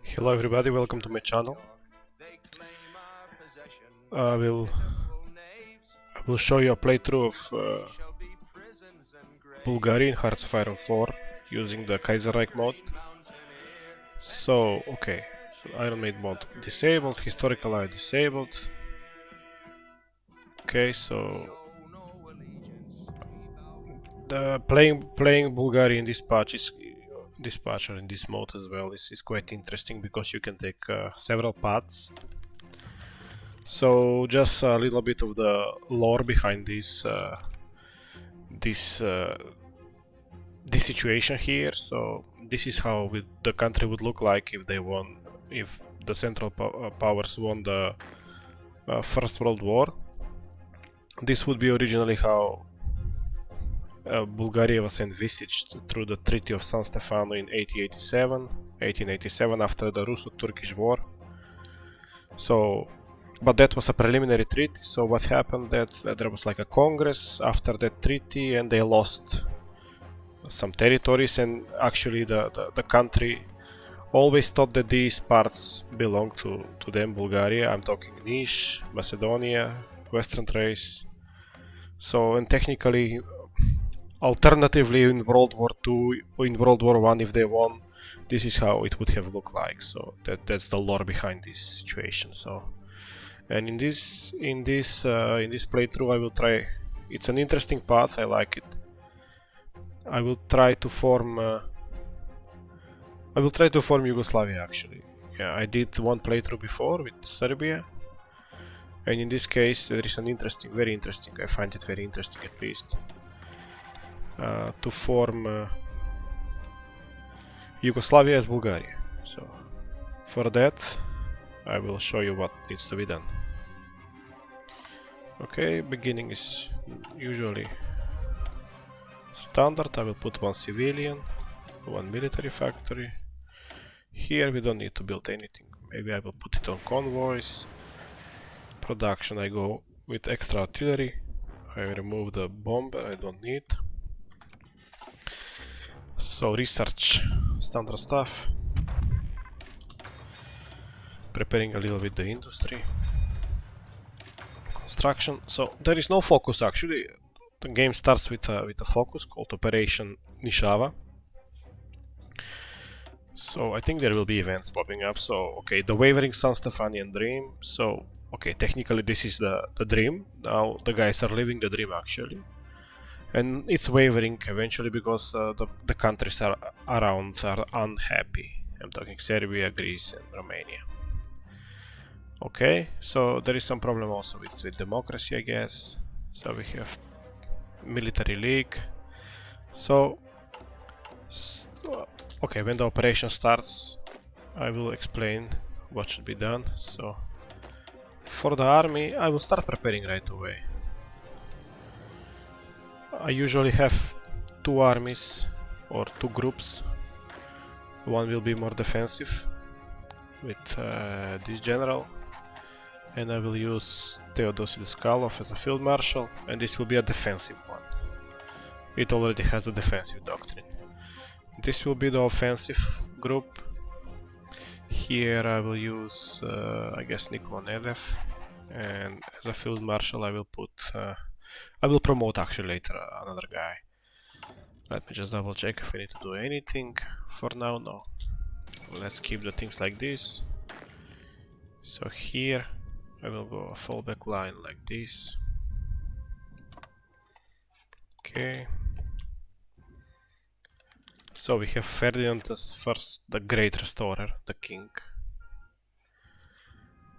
Hello everybody, welcome to my channel. I will show you a playthrough of Bulgaria in Hearts of Iron 4 using the Kaiserreich mode. So, okay, Iron Maid mode disabled, historical eye disabled. Okay, so the playing Bulgaria in this patch or in this mode as well is quite interesting because you can take several paths. So just a little bit of the lore behind this situation here. So this is how the country would look like if the Central Powers won the First World War. This would be originally how Bulgaria was envisaged through the Treaty of San Stefano in 1887 after the Russo-Turkish War. So, but that was a preliminary treaty. So what happened that there was like a congress after that treaty, and they lost some territories, and actually the country always thought that these parts belonged to them, Bulgaria. I'm talking Niš, Macedonia, Western Thrace. So, and technically, alternatively, in World War II or in World War I, if they won, this is how it would have looked like. So that's the lore behind this situation. So, and in this playthrough, I will try. It's an interesting path. I like it. I will try to form Yugoslavia actually. Yeah, I did one playthrough before with Serbia, and in this case there is an very interesting. I find it very interesting at least to form Yugoslavia as Bulgaria. So for that, I will show you what needs to be done. Okay, beginning is usually standard. I will put one civilian, one military factory. Here we don't need to build anything. Maybe I will put it on convoys. Production, I go with extra artillery. I remove the bomber, I don't need. So research, standard stuff. Preparing a little bit the industry. Construction. So there is no focus actually. The game starts with a focus called Operation Nishava. So I think there will be events popping up. So okay, the Wavering San Stefanian Dream. So okay, technically this is the dream. Now the guys are living the dream actually. And it's wavering eventually because the countries around are unhappy. I'm talking Serbia, Greece and Romania. Okay, so there is some problem also with democracy, I guess. So we have military league. So okay, when the operation starts, I will explain what should be done. So for the army, I will start preparing right away. I usually have two armies or two groups. One will be more defensive with this general, and I will use Theodosy Daskalov as a field marshal, and this will be a defensive one. It already has the defensive doctrine. This will be the offensive group. Here I will use I guess Nikola Nedev, and as a field marshal I will put I will promote actually later another guy. Let me just double check if I need to do anything. For now, no. Let's keep the things like this. So here I will go a fallback line like this. Okay. So we have Ferdinand as first, the Great Restorer, the king.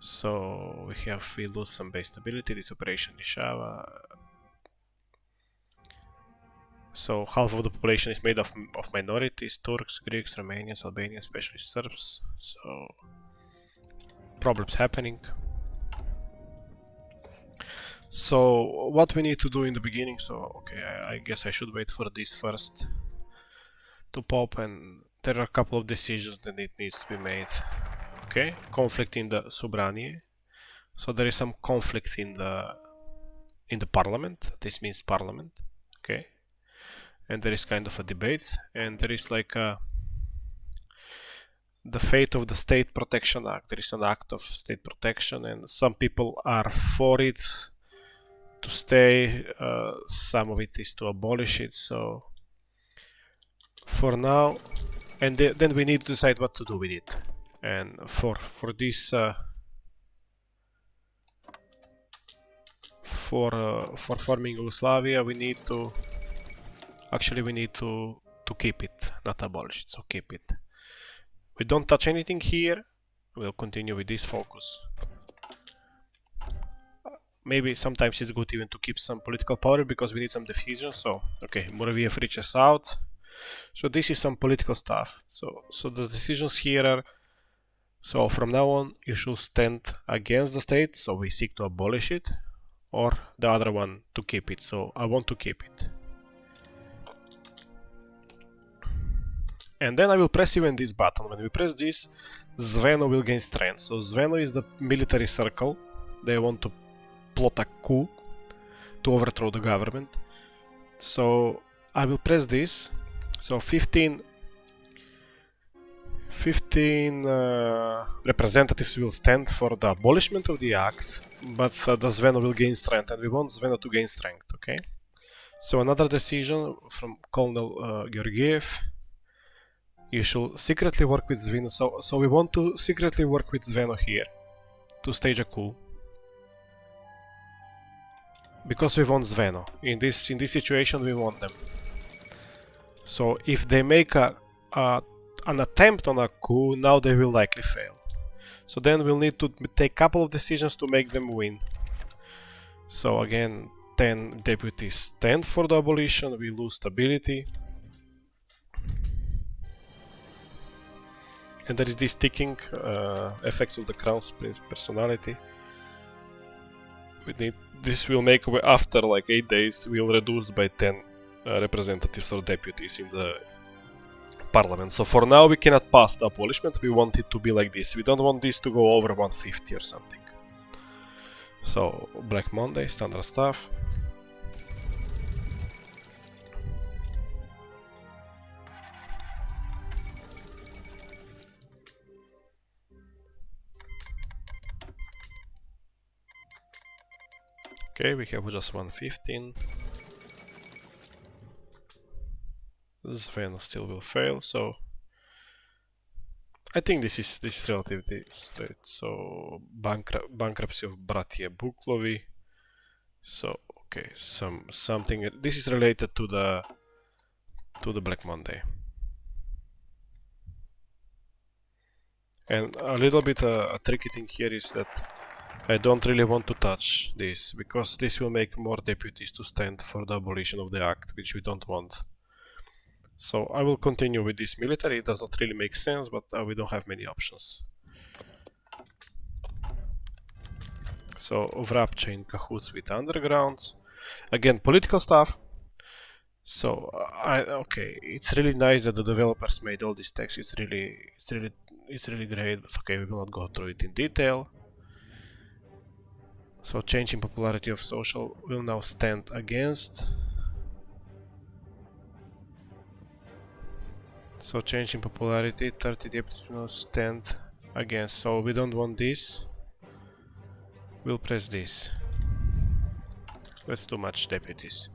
So we lose some base stability. This Operation Nishava. So half of the population is made of minorities: Turks, Greeks, Romanians, Albanians, especially Serbs. So problems happening. So what we need to do in the beginning? So okay, I guess I should wait for this first to pop, and there are a couple of decisions that it needs to be made. Okay, conflict in the Subranie. So there is some conflict in the parliament. This means parliament. Okay. And there is kind of a debate, and there is like the fate of the State Protection Act. There is an act of state protection, and some people are for it to stay, some of it is to abolish it. So for now, and then we need to decide what to do with it. And for this, for forming Yugoslavia, we need to keep it, not abolish it. So keep it. We don't touch anything here. We'll continue with this focus. Maybe sometimes it's good even to keep some political power because we need some decisions. So okay, Moraviev reaches out. So this is some political stuff. So the decisions here are, so from now on you should stand against the state, so we seek to abolish it, or the other one to keep it. So I want to keep it. And then I will press even this button. When we press this, Zveno will gain strength. So Zveno is the military circle. They want to plot a coup to overthrow the government. So I will press this. So 15 representatives will stand for the abolishment of the act, but the Zveno will gain strength, and we want Zveno to gain strength, okay? So another decision from Colonel Georgiev. You should secretly work with Zveno. So we want to secretly work with Zveno here to stage a coup, because we want Zveno. In this situation, we want them. So if they make an attempt on a coup, now they will likely fail. So then we'll need to take a couple of decisions to make them win. So again, 10 deputies stand for the abolition. We lose stability. And there is this ticking effects of the crown's personality. This will make, after like 8 days, we'll reduce by 10 representatives or deputies in the parliament. So for now we cannot pass the abolishment. We want it to be like this. We don't want this to go over 150 or something. So Black Monday, standard stuff. Okay, we have just 115. Zveno still will fail, so I think this is relatively straight. So bankruptcy of Bratje Buklovi. So okay, something. This is related to the Black Monday. And a little bit a tricky thing here is that I don't really want to touch this, because this will make more deputies to stand for the abolition of the act, which we don't want. So I will continue with this military. It does not really make sense, but we don't have many options. So Vrapcha in cahoots with undergrounds. Again, political stuff. So okay, it's really nice that the developers made all this text. It's really great, but okay, we will not go through it in detail. So change in popularity of social will now stand against. So change in popularity, 30 deputies will stand against. So we don't want this. We'll press this. That's too much deputies.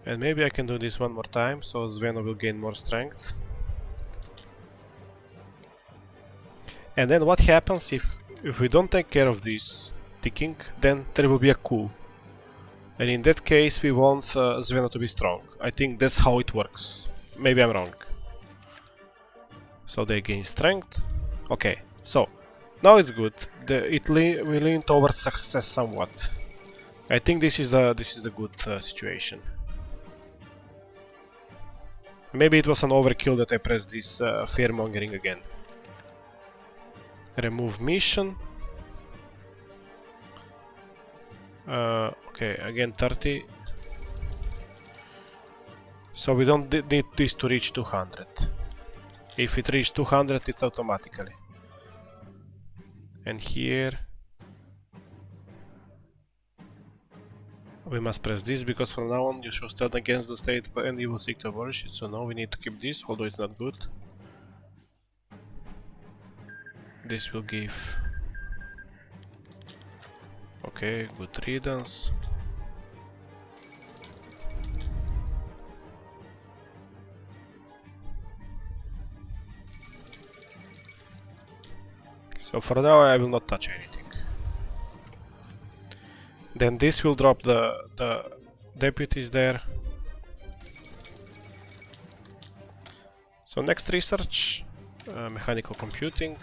And maybe I can do this one more time, so Zveno will gain more strength. And then what happens if we don't take care of this ticking, then there will be a coup. And in that case we want Zveno to be strong. I think that's how it works. Maybe I'm wrong. So they gain strength. Okay, so now it's good. We lean towards success somewhat. I think this is a good situation. Maybe it was an overkill that I pressed this fear-mongering again. Remove mission. Okay, again 30. So we don't need this to reach 200. If it reaches 200, it's automatically. And here we must press this, because from now on you should stand against the state and you will seek to abolish it. So now we need to keep this, although it's not good. This will give... Okay, good riddance. So for now I will not touch anything. Then this will drop the deputies there. So next research, mechanical computing,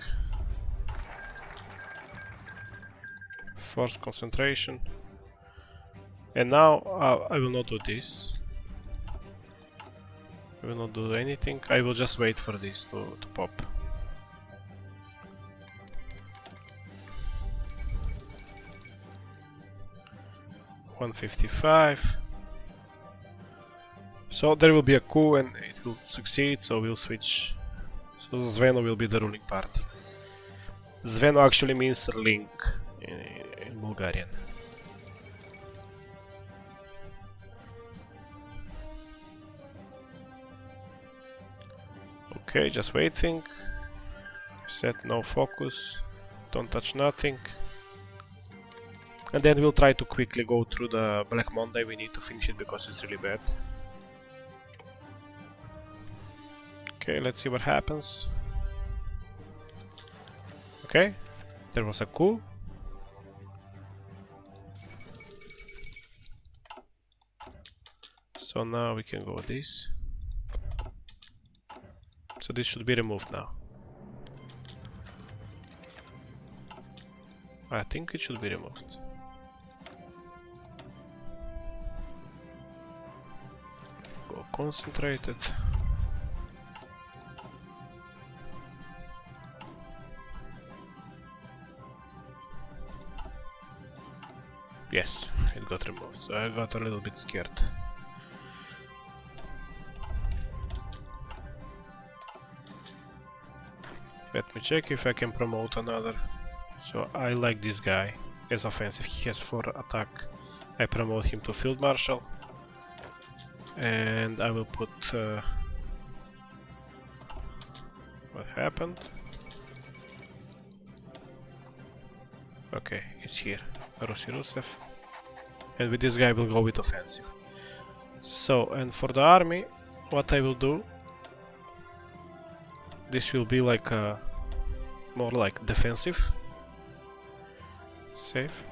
force concentration, and now I will not do this. I will not do anything. I will just wait for this to pop. $155. So there will be a coup and it will succeed, so we'll switch. So Zveno will be the ruling party. Zveno actually means link in Bulgarian. Okay, just waiting. Set no focus. Don't touch nothing. And then we'll try to quickly go through the Black Monday. We need to finish it because it's really bad. Okay, let's see what happens. Okay, there was a coup. So now we can go this. So this should be removed now. I think it should be removed. Go concentrated. Yes, it got removed, so I got a little bit scared. Let me check if I can promote another. So I like this guy as offensive. He has 4 attack. I promote him to Field Marshal. And I will put... what happened? Okay, it's here. Rusev. And with this guy we'll go with offensive. So, and for the army, what I will do... This will be like a... more like defensive. Safe.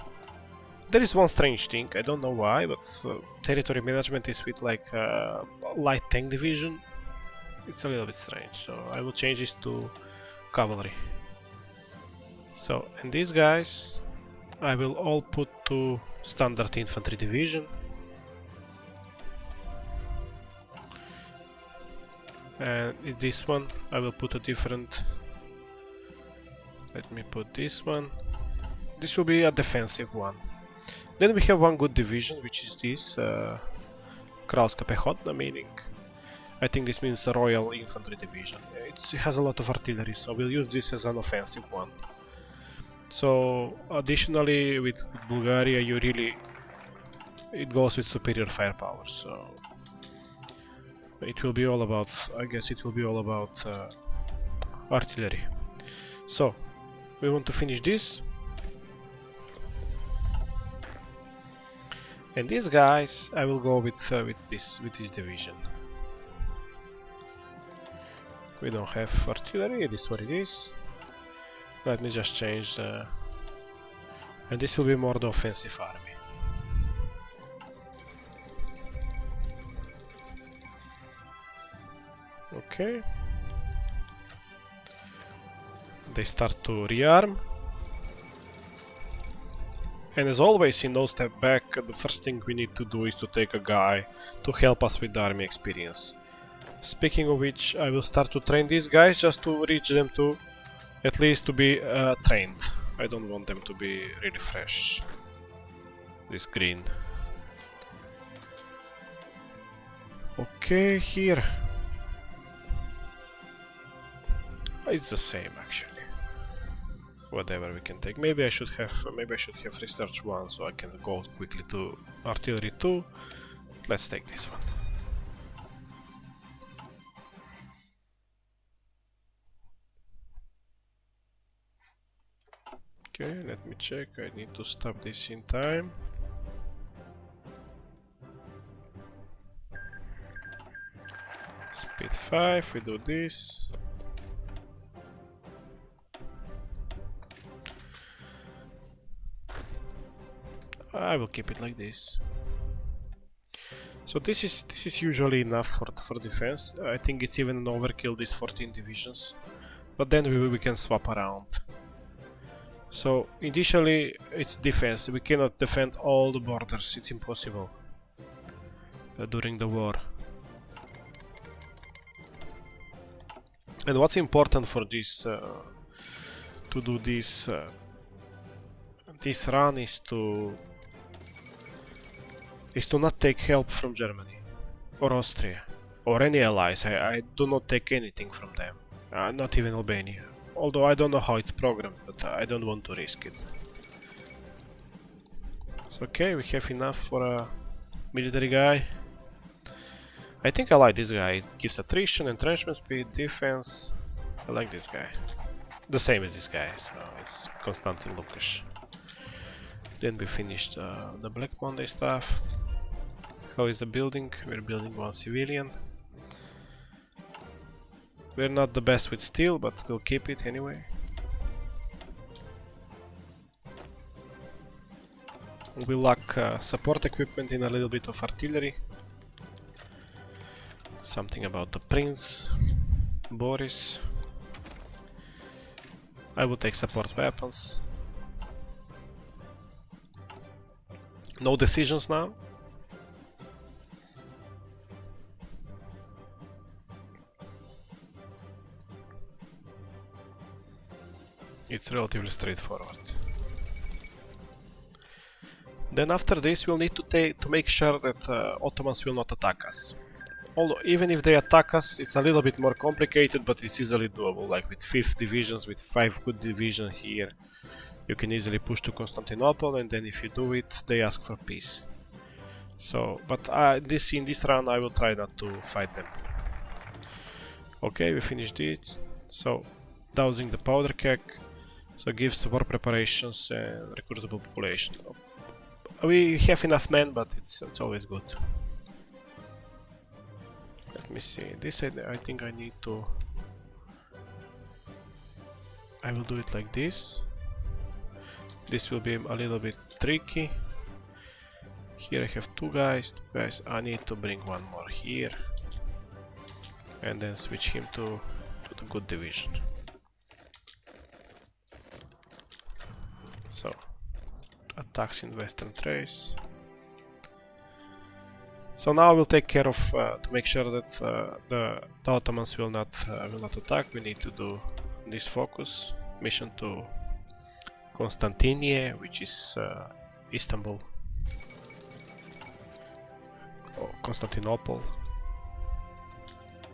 There is one strange thing, I don't know why, but territory management is with like light tank division. It's a little bit strange, so I will change this to cavalry. So, and these guys I will all put to standard infantry division. And in this one I will put a different... Let me put this one. This will be a defensive one. Then we have one good division, which is this Kralska Pehotna, meaning I think this means the Royal Infantry Division. It has a lot of artillery, so we'll use this as an offensive one. So additionally with Bulgaria it goes with superior firepower, so it will be all about, I guess it will be all about artillery. So we want to finish this. And these guys, I will go with this division. We don't have artillery. This is what it is. Let me just change the... And this will be more the offensive army. Okay. They start to rearm. And as always, in No Step Back, the first thing we need to do is to take a guy to help us with the army experience. Speaking of which, I will start to train these guys just to reach them to at least to be trained. I don't want them to be really fresh. This green. Okay, here. It's the same actually. Whatever we can take. Maybe I should have research 1 so I can go quickly to artillery 2. Let's take this one. Okay, let me check. I need to stop this in time. Speed 5, we do this. I will keep it like this. So this is usually enough for defense. I think it's even an overkill, these 14 divisions. But then we can swap around. So initially it's defense. We cannot defend all the borders. It's impossible during the war. And what's important for this to do this this run is to not take help from Germany or Austria or any allies. I do not take anything from them, not even Albania. Although I don't know how it's programmed, but I don't want to risk it. So okay, we have enough for a military guy. I think I like this guy. It gives attrition, entrenchment speed, defense. I like this guy. The same as this guy, so it's Konstantin Lukash. Then we finished the Black Monday stuff. How is the building? We're building one civilian. We're not the best with steel, but we'll keep it anyway. We lack support equipment in a little bit of artillery. Something about the Prince, Boris. I will take support weapons. No decisions now. It's relatively straightforward. Then after this we'll need to make sure that Ottomans will not attack us. Although even if they attack us, it's a little bit more complicated, but it's easily doable. Like with 5th divisions, with 5 good divisions here, you can easily push to Constantinople, and then if you do it, they ask for peace. So, but in this round I will try not to fight them. Okay, we finished this. So, dousing the powder keg. So gives war preparations and recruitable population. We have enough men, but it's always good. Let me see. This I think I need to. I will do it like this. This will be a little bit tricky. Here I have two guys. I need to bring one more here, and then switch him to the good division. So, attacks in Western Thrace. So now we'll take care of to make sure that the Ottomans will not attack. We need to do this focus mission to Constantinople, which is Istanbul, or Constantinople.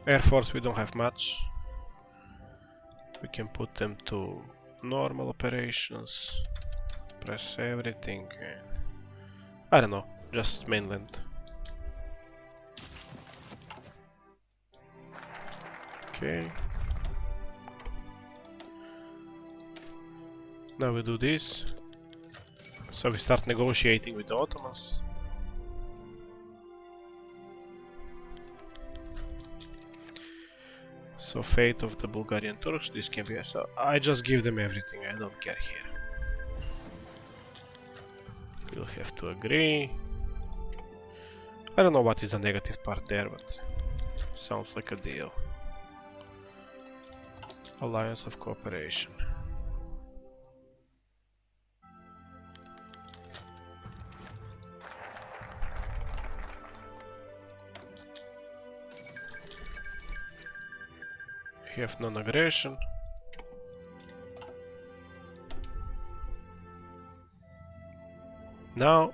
Air Force, we don't have much. We can put them to normal operations. Press everything. I don't know, just mainland. Okay. Now we do this. So we start negotiating with the Ottomans. So fate of the Bulgarian Turks, this can be. So I just give them everything, I don't care here. We'll have to agree. I don't know what is the negative part there, but sounds like a deal. Alliance of cooperation. We have non-aggression. Now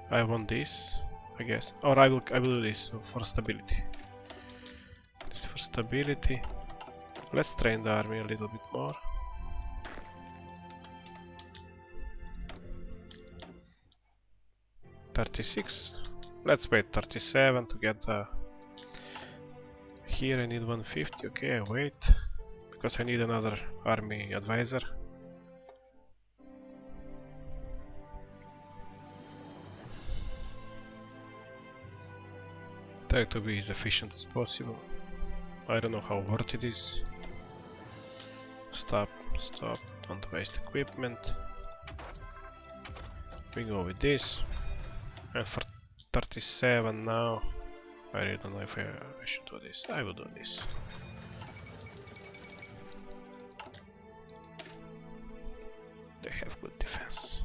I want this, I guess, or I will do this for stability. This for stability. Let's train the army a little bit more. $36. Let's wait 37 to get the. Here I need 150. Okay, I wait because I need another army advisor. Try to be as efficient as possible. I don't know how worth it is. Stop, stop, don't waste equipment. We go with this. And for 37 now, I really don't know if I should do this. I will do this. They have good defense.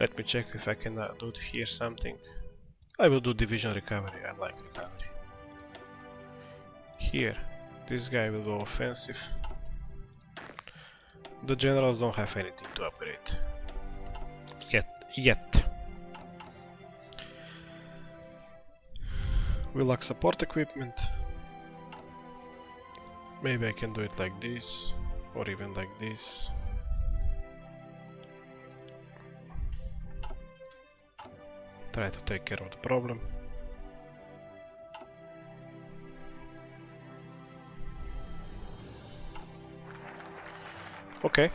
Let me check if I can do here something. I will do division recovery. I like recovery. Here, this guy will go offensive. The generals don't have anything to upgrade. Yet. We lack support equipment. Maybe I can do it like this, or even like this. Try to take care of the problem. Okay.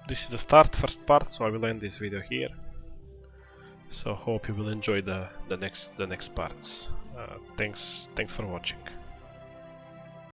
This is the first part, so I will end this video here. So hope you will enjoy the next parts. Thanks for watching.